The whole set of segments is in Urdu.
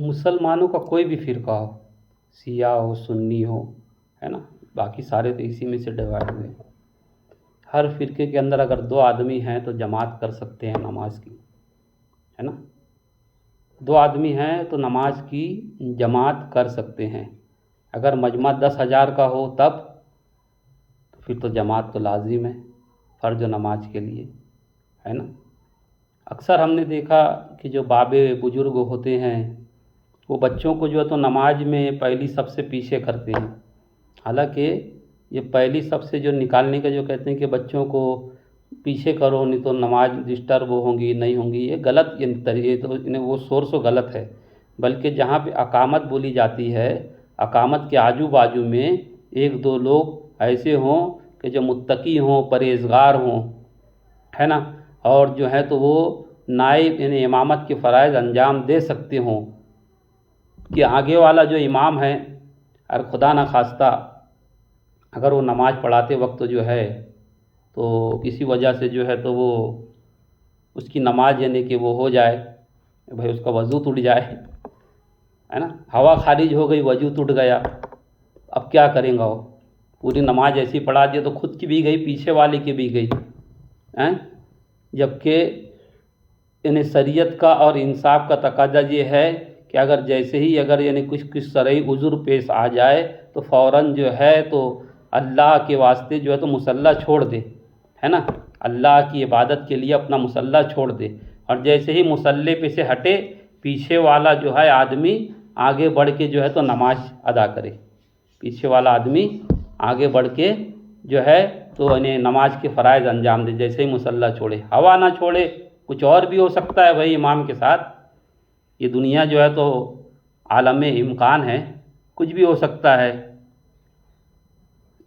مسلمانوں کا کوئی بھی فرقہ ہو، شیعہ ہو، سنی ہو، ہے نا، باقی سارے تو اسی میں سے ڈیوائڈ ہوئے ہیں۔ ہر فرقے کے اندر اگر 2 آدمی ہیں تو جماعت کر سکتے ہیں نماز کی، ہے نا، 2 آدمی ہیں تو نماز کی جماعت کر سکتے ہیں۔ اگر مجمع 10,000 کا ہو تب تو پھر تو جماعت تو لازم ہے فرض نماز کے لیے، ہے نا۔ اکثر ہم نے دیکھا کہ جو بابے بزرگ ہوتے ہیں وہ بچوں کو جو ہے تو نماز میں پہلی صف سے پیچھے کرتے ہیں، حالانکہ یہ پہلی صف سے جو نکالنے کا جو کہتے ہیں کہ بچوں کو پیچھے کرو نہیں تو نماز ڈسٹرب ہوں گی نہیں ہوں گی، یہ غلط طریقے تو وہ سورس غلط ہے، بلکہ جہاں پہ اقامت بولی جاتی ہے، اقامت کے آجو باجو میں 1-2 لوگ ایسے ہوں کہ جو متقی ہوں، پرہیزگار ہوں، ہے نا، اور جو ہے تو وہ نائب یعنی امامت کے فرائض انجام دے سکتے ہوں، کہ آگے والا جو امام ہے اور خدا نخواستہ اگر وہ نماز پڑھاتے وقت جو ہے تو کسی وجہ سے جو ہے تو وہ اس کی نماز یعنی کہ وہ ہو جائے، بھائی اس کا وضو ٹوٹ جائے، ہے نا، ہوا خارج ہو گئی، وضو ٹوٹ گیا، اب کیا کریں گا وہ؟ پوری نماز ایسی پڑھا دی تو خود کی بھی گئی، پیچھے والے کی بھی گئی، جبکہ یعنی شریعت کا اور انصاف کا تقاضا یہ ہے کہ اگر جیسے ہی اگر یعنی کچھ شرعی عذر پیش آ جائے تو فوراً جو ہے تو اللہ کے واسطے جو ہے تو مصلی چھوڑ دے، ہے نا، اللہ کی عبادت کے لیے اپنا مصلی چھوڑ دے، اور جیسے ہی مصلی پہ سے ہٹے پیچھے والا جو ہے آدمی آگے بڑھ کے جو ہے تو نماز ادا کرے، پیچھے والا آدمی آگے بڑھ کے جو ہے تو یعنی نماز کے فرائض انجام دے، جیسے ہی مصلی چھوڑے، ہوا نہ چھوڑے، کچھ اور بھی ہو سکتا ہے بھائی امام کے ساتھ، یہ دنیا جو ہے تو عالم امکان ہے، کچھ بھی ہو سکتا ہے،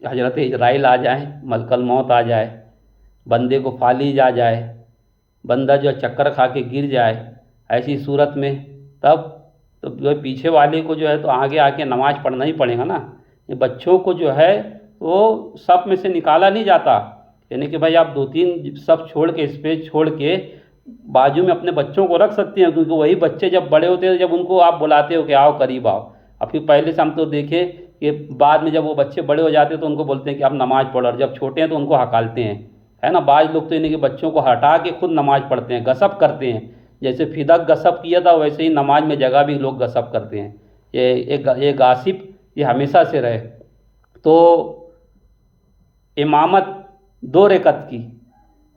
حضرت اسرائیل آ جائیں، ملک الموت آ جائے، بندے کو فالج آ جائے، بندہ جو چکر کھا کے گر جائے، ایسی صورت میں تب تو پیچھے والے کو جو ہے تو آگے آ کے نماز پڑھنا ہی پڑے گا نا۔ یہ بچوں کو جو ہے وہ صف میں سے نکالا نہیں جاتا، یعنی کہ بھائی آپ 2-3 صف چھوڑ کے اسپیس چھوڑ کے بازو میں اپنے بچوں کو رکھ سکتے ہیں، کیونکہ وہی بچے جب بڑے ہوتے ہیں جب ان کو آپ بلاتے ہو کہ آؤ قریب آؤ، اب پھر پہلے سے ہم تو دیکھیں کہ بعد میں جب وہ بچے بڑے ہو جاتے ہیں تو ان کو بولتے ہیں کہ آپ نماز پڑھو، اور جب چھوٹے ہیں تو ان کو ہکالتے ہیں، ہے نا، بعض لوگ تو یعنی کہ بچوں کو ہٹا کے خود نماز پڑھتے ہیں، غصب کرتے ہیں، جیسے فدق غصب کیا تھا ویسے ہی نماز میں جگہ بھی لوگ غصب کرتے ہیں، یہ غاصب یہ ہمیشہ سے رہے۔ تو امامت 2 رکعت کی،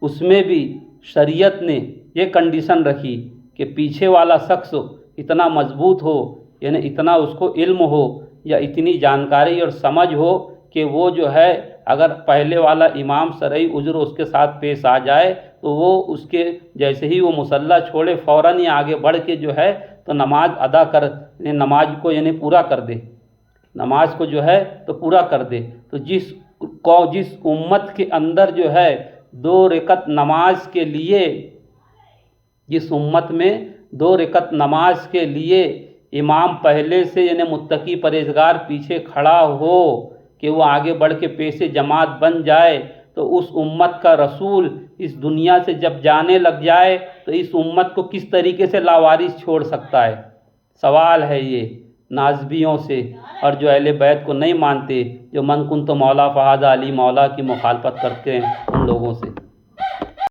اس میں بھی شریعت نے یہ کنڈیشن رکھی کہ پیچھے والا شخص اتنا مضبوط ہو، یعنی اتنا اس کو علم ہو یا اتنی جانکاری اور سمجھ ہو کہ وہ جو ہے اگر پہلے والا امام شرعی عذر اس کے ساتھ پیش آ جائے تو وہ اس کے جیسے ہی وہ مصلی چھوڑے فوراً ہی آگے بڑھ کے جو ہے تو نماز ادا کر، نماز کو یعنی پورا کر دے، نماز کو جو ہے تو پورا کر دے۔ تو جس امت کے اندر جو ہے 2 رکعت نماز کے لیے، جس امت میں 2 رکعت نماز کے لیے امام پہلے سے یعنی متقی پرہیزگار پیچھے کھڑا ہو کہ وہ آگے بڑھ کے پیش جماعت بن جائے، تو اس امت کا رسول اس دنیا سے جب جانے لگ جائے تو اس امت کو کس طریقے سے لاوارث چھوڑ سکتا ہے؟ سوال ہے یہ نازبیوں سے، اور جو اہل بیت کو نہیں مانتے، جو من کنت مولا فہذا علی مولا کی مخالفت کرتے ہیں ان لوگوں سے۔